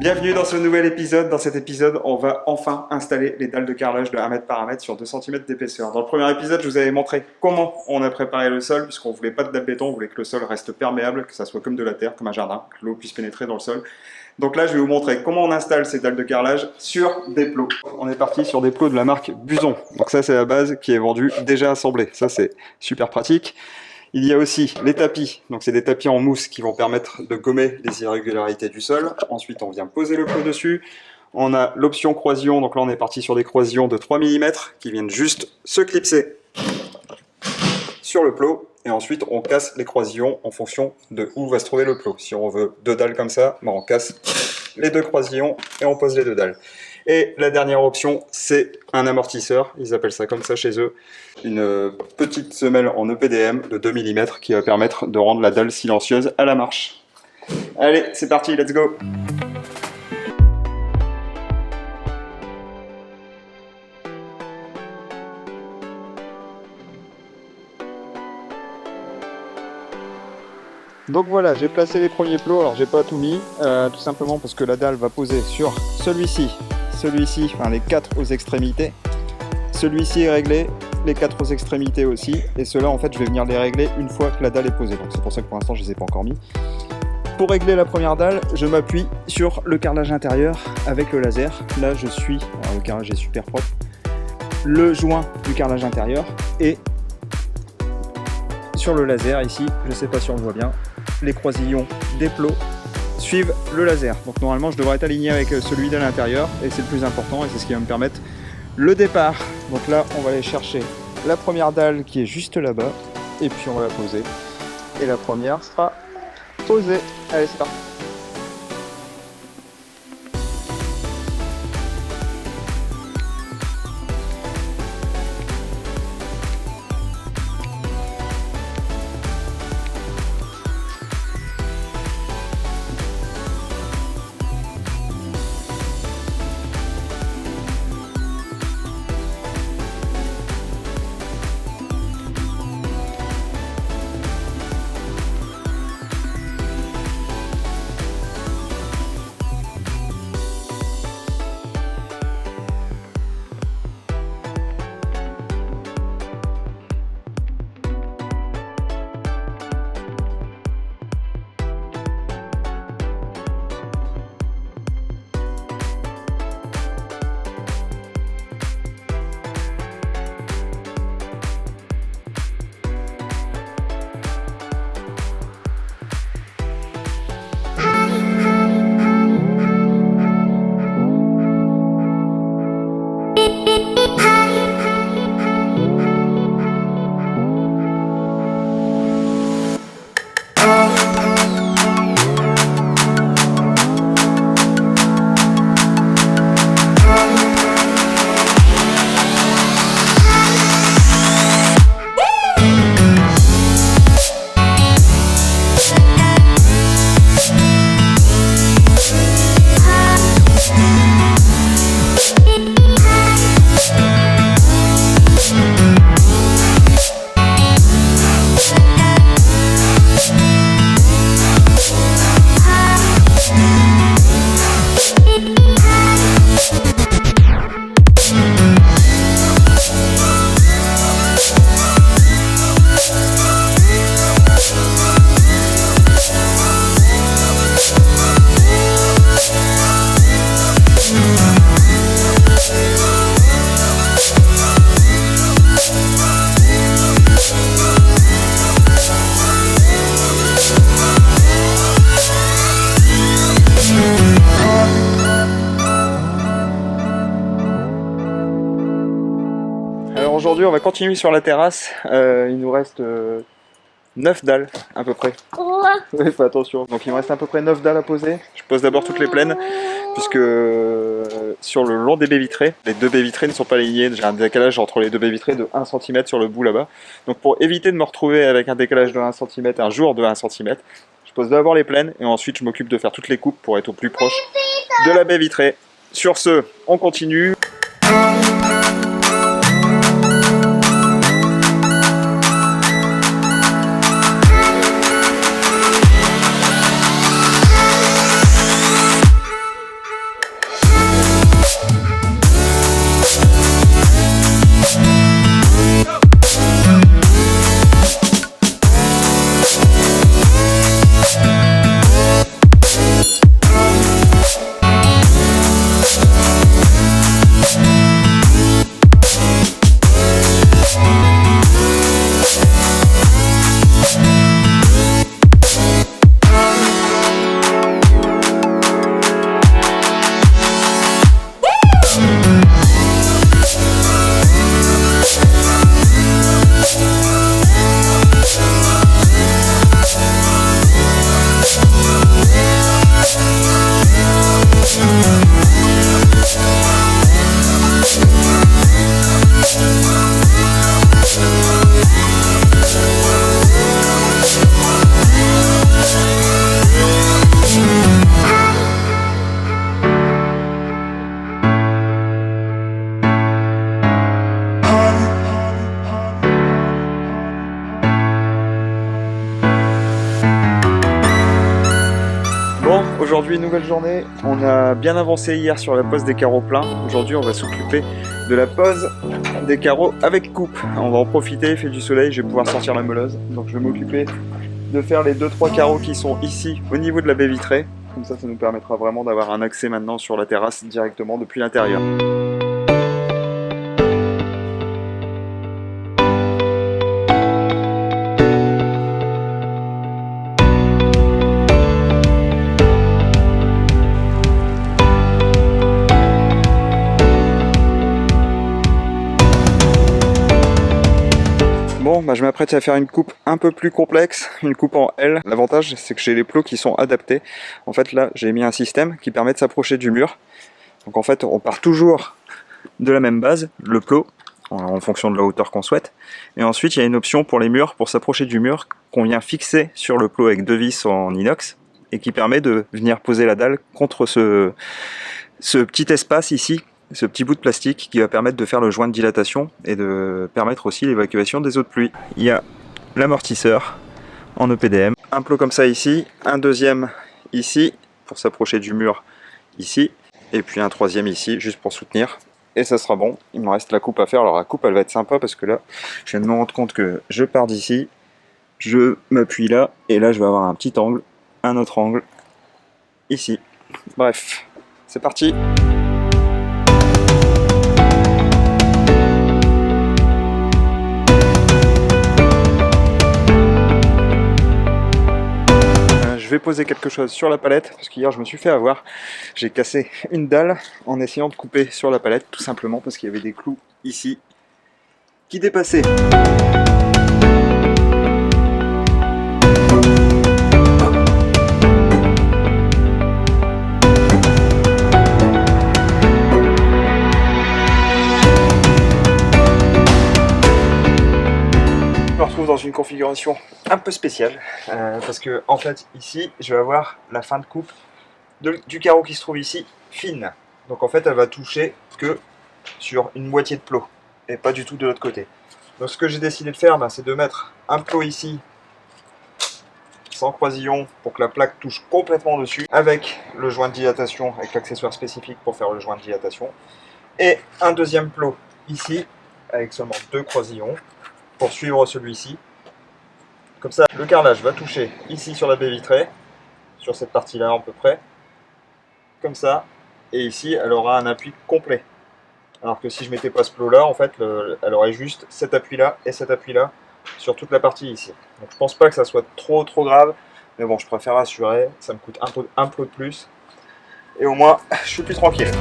Bienvenue dans ce nouvel épisode. Dans cet épisode, on va enfin installer les dalles de carrelage de 1 mètre par 1 mètre sur 2 cm d'épaisseur. Dans le premier épisode, je vous avais montré comment on a préparé le sol, puisqu'on ne voulait pas de dalle béton, on voulait que le sol reste perméable, que ça soit comme de la terre, comme un jardin, que l'eau puisse pénétrer dans le sol. Donc là, je vais vous montrer comment on installe ces dalles de carrelage sur des plots. On est parti sur des plots de la marque Buson. Donc ça, c'est la base qui est vendue déjà assemblée. Ça, c'est super pratique. Il y a aussi les tapis, donc c'est des tapis en mousse qui vont permettre de gommer les irrégularités du sol. Ensuite, on vient poser le plot dessus. On a l'option croisillon, donc là on est parti sur des croisillons de 3 mm qui viennent juste se clipser sur le plot. Et ensuite, on casse les croisillons en fonction de où va se trouver le plot. Si on veut 2 dalles comme ça, on casse les 2 croisillons et on pose les 2 dalles. Et la dernière option, c'est un amortisseur, ils appellent ça comme ça chez eux, une petite semelle en EPDM de 2 mm qui va permettre de rendre la dalle silencieuse à la marche. Allez, c'est parti, let's go! Donc voilà, j'ai placé les premiers plots, alors j'ai pas tout mis, tout simplement parce que la dalle va poser sur celui-ci, enfin les 4 aux extrémités. Celui-ci est réglé, les 4 aux extrémités aussi, et ceux-là en fait je vais venir les régler une fois que la dalle est posée, donc c'est pour ça que pour l'instant je les ai pas encore mis. Pour régler la première dalle, je m'appuie sur le carrelage intérieur avec le laser. Là je suis, alors le carrelage est super propre, le joint du carrelage intérieur, et sur le laser ici, je sais pas si on le voit bien, les croisillons des plots suivent le laser. Donc normalement je devrais être aligné avec celui de l'intérieur et c'est le plus important et c'est ce qui va me permettre le départ. Donc là on va aller chercher la première dalle qui est juste là-bas et puis on va la poser. Et la première sera posée. Allez, c'est parti. Aujourd'hui on va continuer sur la terrasse, il nous reste 9 dalles à peu près. Oui, fais attention. Donc il me reste à peu près 9 dalles à poser. Je pose d'abord toutes les plaines, puisque sur le long des baies vitrées, les 2 baies vitrées ne sont pas alignées. J'ai un décalage entre les 2 baies vitrées de 1 cm sur le bout là-bas. Donc pour éviter de me retrouver avec un décalage de 1 cm, un jour de 1 cm, je pose d'abord les plaines et ensuite je m'occupe de faire toutes les coupes pour être au plus proche de la baie vitrée. Sur ce, on continue. Aujourd'hui, nouvelle journée. On a bien avancé hier sur la pose des carreaux pleins. Aujourd'hui, on va s'occuper de la pose des carreaux avec coupe. On va en profiter, il fait du soleil, je vais pouvoir sortir la meuleuse. Donc je vais m'occuper de faire les 2-3 carreaux qui sont ici au niveau de la baie vitrée. Comme ça nous permettra vraiment d'avoir un accès maintenant sur la terrasse directement depuis l'intérieur. Bon, je m'apprête à faire une coupe un peu plus complexe, une coupe en L. L'avantage, c'est que j'ai les plots qui sont adaptés. En fait, là, j'ai mis un système qui permet de s'approcher du mur. Donc en fait, on part toujours de la même base, le plot, en fonction de la hauteur qu'on souhaite. Et ensuite, il y a une option pour les murs, pour s'approcher du mur, qu'on vient fixer sur le plot avec 2 vis en inox, et qui permet de venir poser la dalle contre ce petit espace ici, ce petit bout de plastique qui va permettre de faire le joint de dilatation et de permettre aussi l'évacuation des eaux de pluie. Il y a l'amortisseur en EPDM, un plot comme ça ici, un deuxième ici pour s'approcher du mur ici, et puis un troisième ici juste pour soutenir. Et ça sera bon, il me reste la coupe à faire. Alors la coupe elle va être sympa parce que là je viens de me rendre compte que je pars d'ici, je m'appuie là, et là je vais avoir un petit angle, un autre angle ici. Bref, c'est parti. Je vais poser quelque chose sur la palette, parce qu'hier je me suis fait avoir. J'ai cassé une dalle en essayant de couper sur la palette, tout simplement parce qu'il y avait des clous ici qui dépassaient. Je me retrouve dans une configuration un peu spéciale parce que en fait ici je vais avoir la fin de coupe du carreau qui se trouve ici fine, donc en fait elle va toucher que sur une moitié de plot et pas du tout de l'autre côté. Donc ce que j'ai décidé de faire, c'est de mettre un plot ici sans croisillon pour que la plaque touche complètement dessus, avec le joint de dilatation, avec l'accessoire spécifique pour faire le joint de dilatation, et un deuxième plot ici avec seulement 2 croisillons pour suivre celui-ci. Comme ça, le carrelage va toucher ici sur la baie vitrée, sur cette partie-là à peu près, comme ça, et ici, elle aura un appui complet. Alors que si je mettais pas ce plot-là, en fait, elle aurait juste cet appui-là et cet appui-là sur toute la partie ici. Donc je pense pas que ça soit trop grave, mais bon, je préfère assurer, ça me coûte un plot de plus, et au moins, je suis plus tranquille.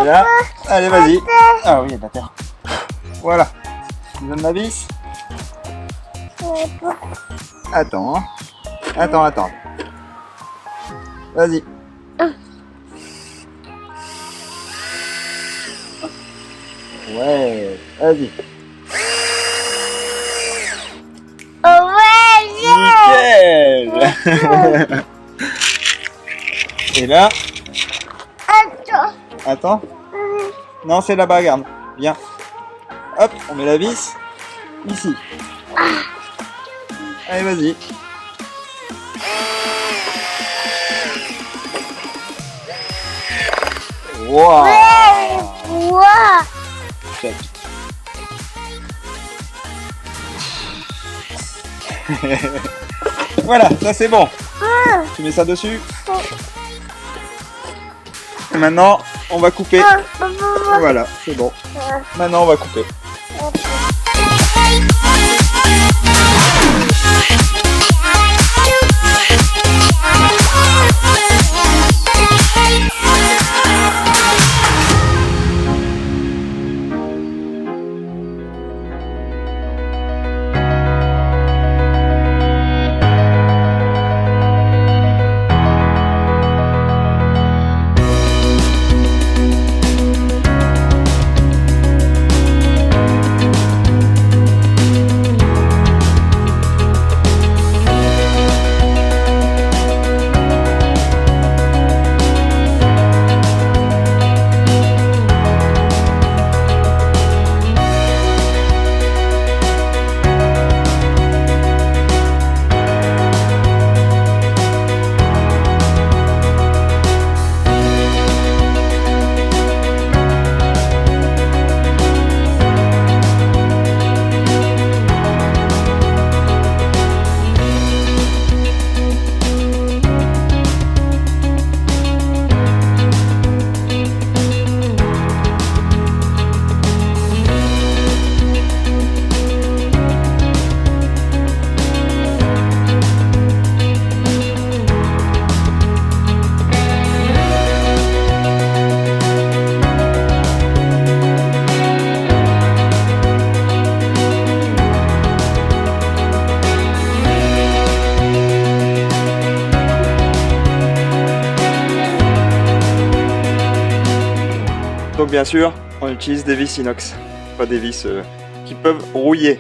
Et là, allez, vas-y. Ah oui, il y a de la terre. Voilà. Tu donnes la vis? Attends, hein. Attends. Vas-y. Ouais, vas-y. Nickel. Et là? Attends. Non, c'est là-bas, regarde. Viens. Hop, on met la vis. Ici. Allez, vas-y. Wow. Check. Voilà, ça c'est bon. Tu mets ça dessus. Et maintenant, on va couper. Voilà, c'est bon. Maintenant, on va couper. Donc bien sûr, on utilise des vis inox, pas des vis qui peuvent rouiller.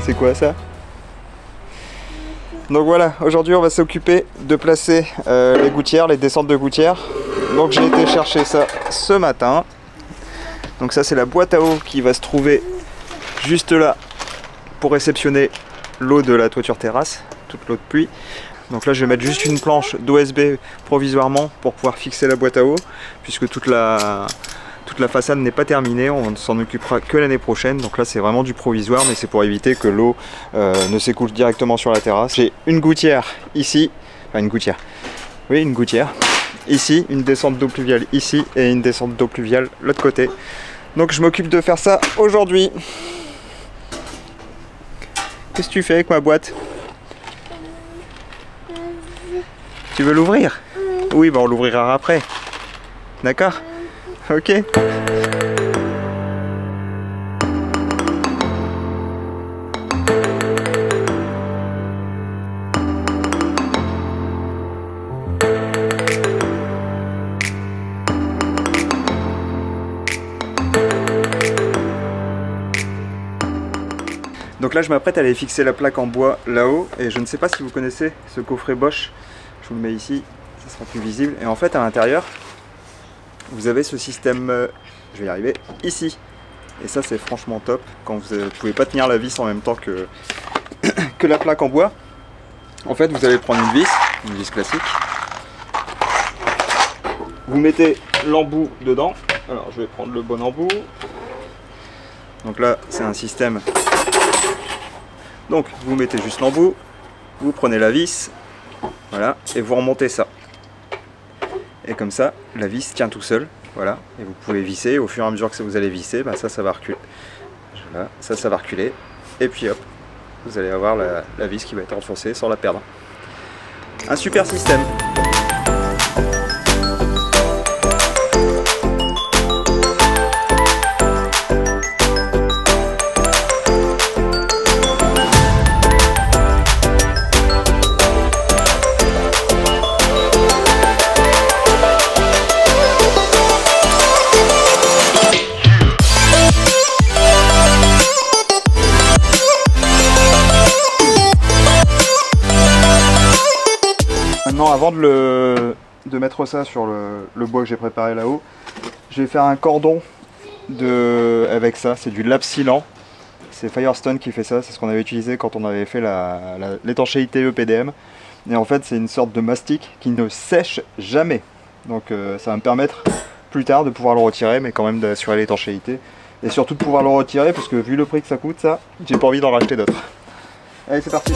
C'est quoi ça? Donc voilà, aujourd'hui on va s'occuper de placer les gouttières, les descentes de gouttières. Donc j'ai été chercher ça ce matin. Donc ça c'est la boîte à eau qui va se trouver juste là pour réceptionner l'eau de la toiture terrasse, toute l'eau de pluie. Donc là je vais mettre juste une planche d'OSB provisoirement pour pouvoir fixer la boîte à eau, puisque toute la façade n'est pas terminée, on ne s'en occupera que l'année prochaine. Donc là c'est vraiment du provisoire, mais c'est pour éviter que l'eau ne s'écoule directement sur la terrasse. J'ai une gouttière ici, enfin une gouttière, oui une gouttière, ici, une descente d'eau pluviale ici et une descente d'eau pluviale de l'autre côté. Donc je m'occupe de faire ça aujourd'hui. Qu'est-ce que tu fais avec ma boîte? Tu veux l'ouvrir? Oui, bah on l'ouvrira après. D'accord? Ok. Donc là je m'apprête à aller fixer la plaque en bois là-haut, et je ne sais pas si vous connaissez ce coffret Bosch, je vous le mets ici, ça sera plus visible, et en fait à l'intérieur vous avez ce système, je vais y arriver, ici, et ça c'est franchement top, quand vous ne pouvez pas tenir la vis en même temps que, que la plaque en bois. En fait vous allez prendre une vis classique, vous mettez l'embout dedans, alors je vais prendre le bon embout, donc là c'est un système, donc vous mettez juste l'embout, vous prenez la vis, voilà, et vous remontez ça. Et comme ça, la vis tient tout seul, voilà, et vous pouvez visser, au fur et à mesure que vous allez visser, bah ça va reculer, voilà, ça va reculer, et puis hop, vous allez avoir la vis qui va être enfoncée sans la perdre. Un super système. Maintenant, avant de mettre ça sur le bois que j'ai préparé là-haut, je vais faire un cordon avec ça, c'est du lap sealant. C'est Firestone qui fait ça, c'est ce qu'on avait utilisé quand on avait fait l'étanchéité EPDM. Et en fait, c'est une sorte de mastic qui ne sèche jamais. Donc ça va me permettre plus tard de pouvoir le retirer, mais quand même d'assurer l'étanchéité. Et surtout de pouvoir le retirer, parce que vu le prix que ça coûte, ça, j'ai pas envie d'en racheter d'autres. Allez, c'est parti!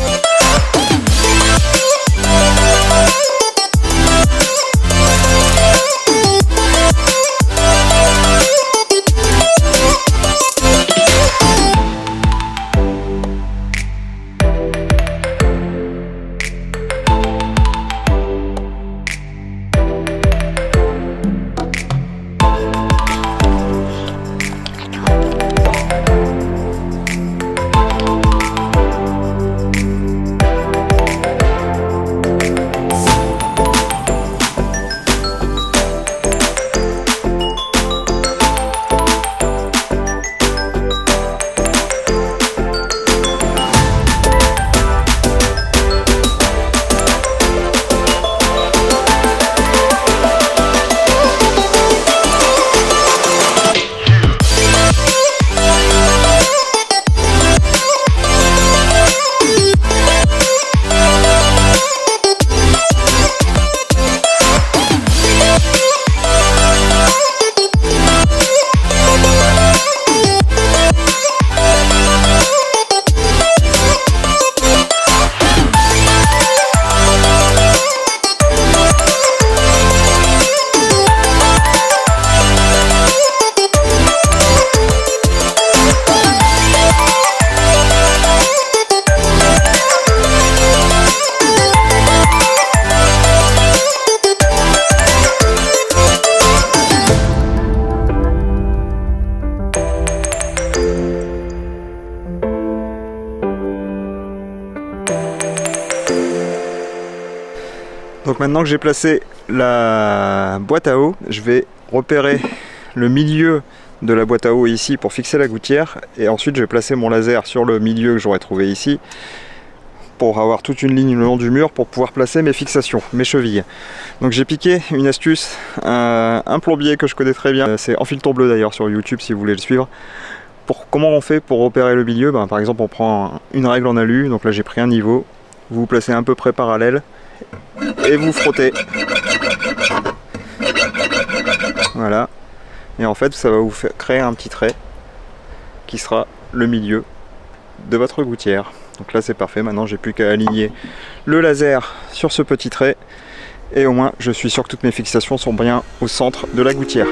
Donc maintenant que j'ai placé la boîte à eau, je vais repérer le milieu de la boîte à eau ici pour fixer la gouttière, et ensuite je vais placer mon laser sur le milieu que j'aurais trouvé ici pour avoir toute une ligne le long du mur pour pouvoir placer mes fixations, mes chevilles. Donc j'ai piqué une astuce, un plombier que je connais très bien, c'est Enfile-ton bleu d'ailleurs sur YouTube si vous voulez le suivre. Comment on fait pour repérer le milieu? Par exemple on prend une règle en alu, donc là j'ai pris un niveau, vous vous placez à peu près parallèle et vous frottez. Voilà. Et en fait ça va vous créer un petit trait qui sera le milieu de votre gouttière. Donc là c'est parfait, maintenant j'ai plus qu'à aligner le laser sur ce petit trait et au moins je suis sûr que toutes mes fixations sont bien au centre de la gouttière.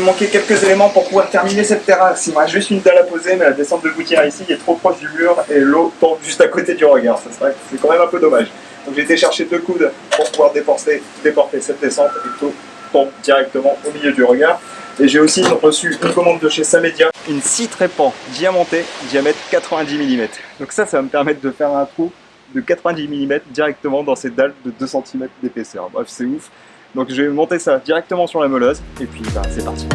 manquait quelques éléments pour pouvoir terminer cette terrasse. Il me reste juste une dalle à poser, mais la descente de gouttière ici est trop proche du mur et l'eau tombe juste à côté du regard. C'est quand même un peu dommage. Donc j'ai été chercher 2 coudes pour pouvoir déporter cette descente et tout tombe directement au milieu du regard. Et j'ai aussi reçu une commande de chez Samedia, une scie trépan diamantée, diamètre 90 mm. Donc ça va me permettre de faire un trou de 90 mm directement dans ces dalles de 2 cm d'épaisseur. Bref, c'est ouf. Donc je vais monter ça directement sur la meuleuse et puis c'est parti.